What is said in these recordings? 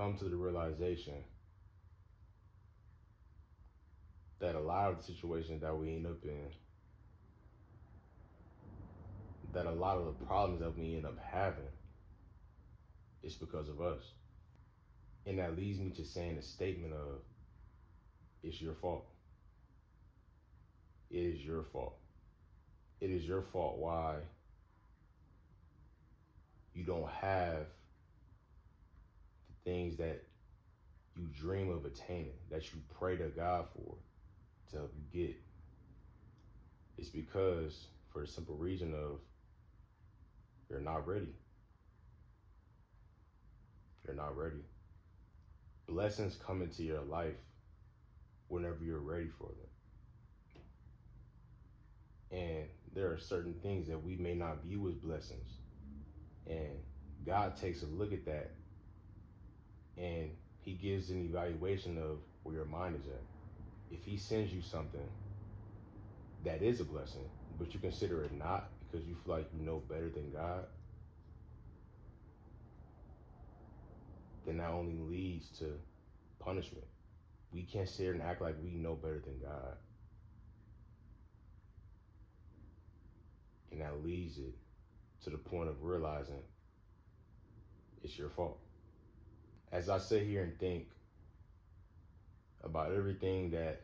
come to the realization that a lot of the situations that we end up in, that a lot of the problems that we end up having, is because of us. And that leads me to saying a statement of, it's your fault. It is your fault. It is your fault why you don't have the things that you dream of attaining, that you pray to God for to help you get. It's because, for the simple reason of, you're not ready. You're not ready. Blessings come into your life whenever you're ready for them. And there are certain things that we may not view as blessings. And God takes a look at that and he gives an evaluation of where your mind is at. If he sends you something that is a blessing, but you consider it not because you feel like you know better than God, then that only leads to punishment. We can't sit here and act like we know better than God. And that leads it to the point of realizing it's your fault. As I sit here and think about everything that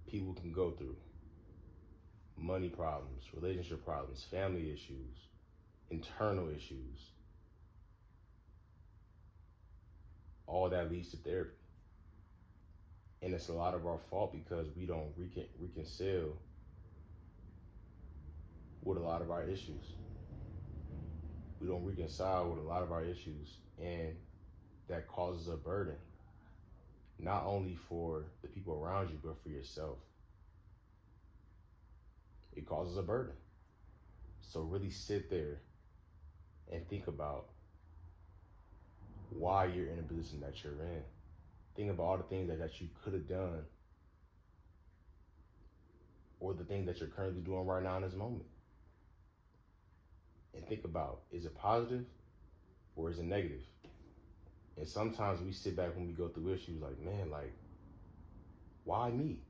people can go through, money problems, relationship problems, family issues, internal issues, all that leads to therapy. And it's a lot of our fault because we don't reconcile with a lot of our issues. We don't reconcile with a lot of our issues, and that causes a burden, not only for the people around you, but for yourself. It causes a burden. So really sit there and think about why you're in a position that you're in. Think about all the things that you could have done, or the things that you're currently doing right now in this moment. And think about, is it positive or is it negative? And sometimes we sit back when we go through issues like, man, like, why me?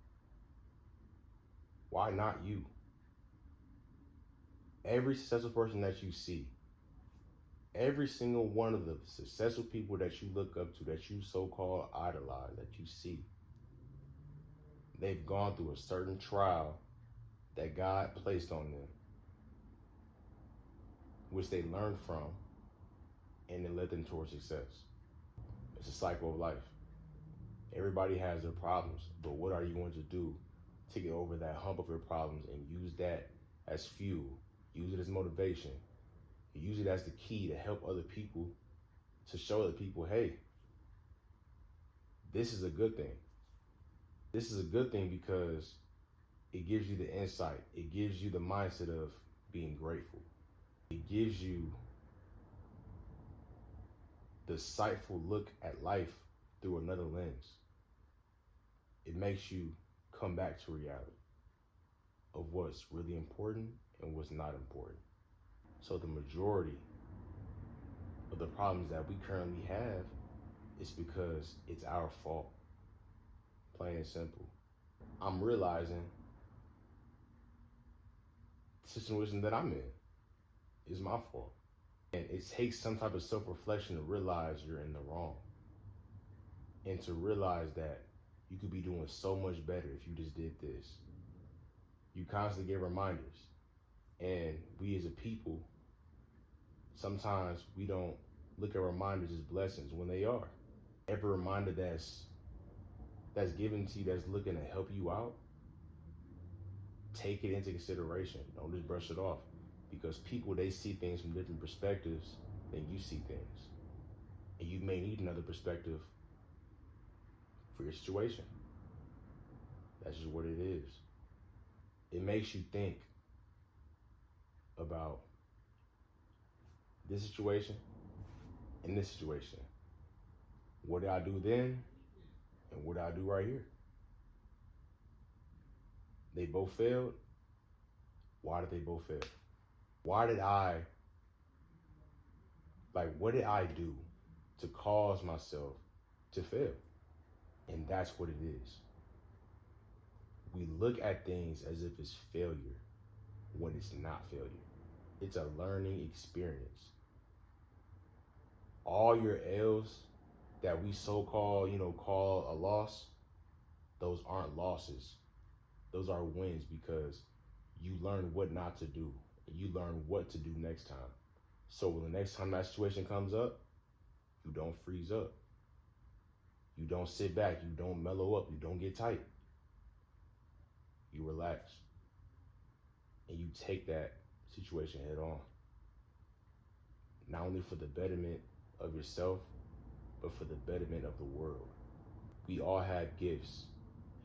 Why not you? Every successful person that you see, every single one of the successful people that you look up to, that you so-called idolize, that you see, they've gone through a certain trial that God placed on them, which they learned from, and it led them towards success. It's a cycle of life. Everybody has their problems, but what are you going to do to get over that hump of your problems and use that as fuel, use it as motivation, use it as the key to help other people, to show other people, hey, this is a good thing. This is a good thing because it gives you the insight. It gives you the mindset of being grateful. It gives you the insightful look at life through another lens. It makes you come back to reality of what's really important and what's not important. So the majority of the problems that we currently have is because it's our fault. Plain and simple. I'm realizing the situation that I'm in is my fault. And it takes some type of self-reflection to realize you're in the wrong. And to realize that you could be doing so much better if you just did this. You constantly get reminders. And we as a people, sometimes we don't look at reminders as blessings when they are. Every reminder that's given to you, that's looking to help you out, take it into consideration. Don't just brush it off. Because people, they see things from different perspectives than you see things. And you may need another perspective for your situation. That's just what it is. It makes you think about this situation and this situation. What did I do then? And what did I do right here? They both failed. Why did they both fail? What did I do to cause myself to fail. And that's what it is. We look at things as if it's failure when it's not failure. It's a learning experience. All your L's that we so-called, call a loss, those aren't losses. Those are wins because you learn what not to do and you learn what to do next time. So when the next time that situation comes up, you don't freeze up. You don't sit back. You don't mellow up. You don't get tight. You relax. And you take that situation head on. Not only for the betterment of yourself, but for the betterment of the world. We all have gifts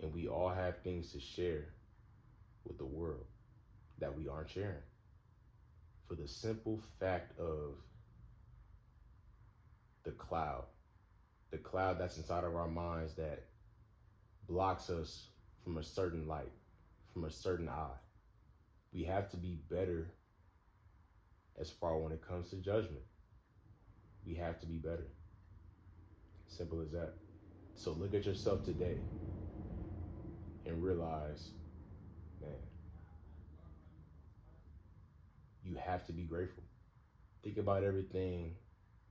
and we all have things to share with the world that we aren't sharing. For the simple fact of the cloud that's inside of our minds that blocks us from a certain light, from a certain eye. We have to be better as far when it comes to judgment. We have to be better. Simple as that. So look at yourself today and realize, man, you have to be grateful. Think about everything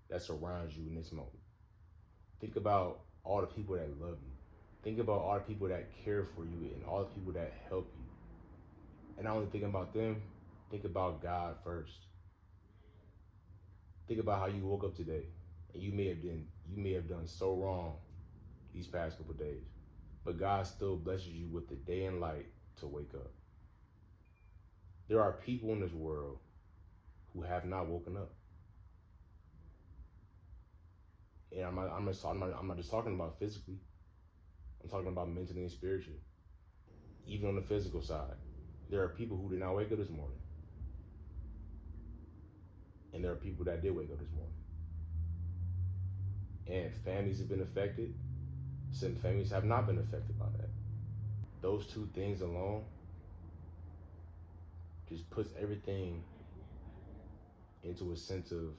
that's around you in this moment. Think about all the people that love you. Think about all the people that care for you and all the people that help you. And not only think about them, think about God first. Think about how you woke up today and you may have done so wrong these past couple days, but God still blesses you with the day and light to wake up. There are people in this world who have not woken up. And I'm not just talking about physically. I'm talking about mentally and spiritually. Even on the physical side, there are people who did not wake up this morning. And there are people that did wake up this morning. And families have been affected. Some families have not been affected by that. Those two things alone just puts everything into a sense of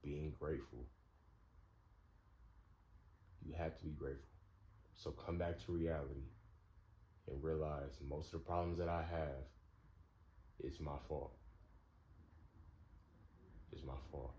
being grateful. You have to be grateful. So come back to reality and realize most of the problems that I have is my fault. It's my fault.